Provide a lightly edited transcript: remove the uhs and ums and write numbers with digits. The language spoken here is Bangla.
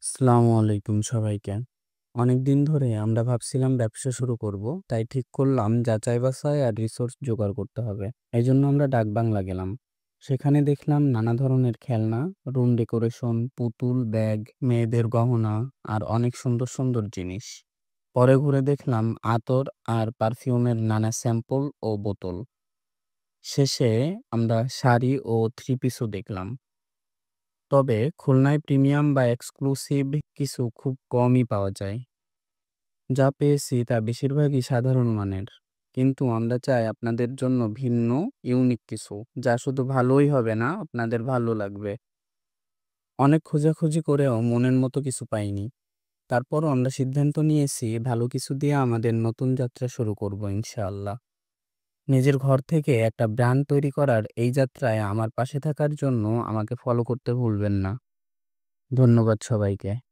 আসসালামু আলাইকুম সবাইকে। অনেকদিন ধরে আমরা ভাবছিলাম ব্যবসা শুরু করব, তাই ঠিক করলাম যাচাই বাছাই আর রিসোর্স জোগাড় করতে হবে। এই জন্য আমরা ডাকবাংলা গেলাম। সেখানে দেখলাম নানা ধরনের খেলনা, রুম ডেকোরেশন, পুতুল, ব্যাগ, মেয়েদের গহনা আর অনেক সুন্দর সুন্দর জিনিস। পরে ঘুরে দেখলাম আতর আর পারফিউমের নানা স্যাম্পল ও বোতল। শেষে আমরা শাড়ি ও থ্রি পিসও দেখলাম। তবে খুলনায় প্রিমিয়াম বা এক্সক্লুসিভ কিছু খুব কমই পাওয়া যায়। যা পেয়েছি তা বেশিরভাগই সাধারণ মানের। কিন্তু আমরা চাই আপনাদের জন্য ভিন্ন, ইউনিক কিছু, যা শুধু ভালোই হবে না, আপনাদের ভালো লাগবে। অনেক খোঁজাখুঁজি করেও মনের মতো কিছু পাইনি। তারপরও আমরা সিদ্ধান্ত নিয়েছি ভালো কিছু দিয়ে আমাদের নতুন যাত্রা শুরু করব ইনশাআল্লাহ। নিজের ঘর থেকে একটা ব্র্যান্ড তৈরি করার এই যাত্রায় আমার পাশে থাকার জন্য আমাকে ফলো করতে ভুলবেন না। ধন্যবাদ সবাইকে।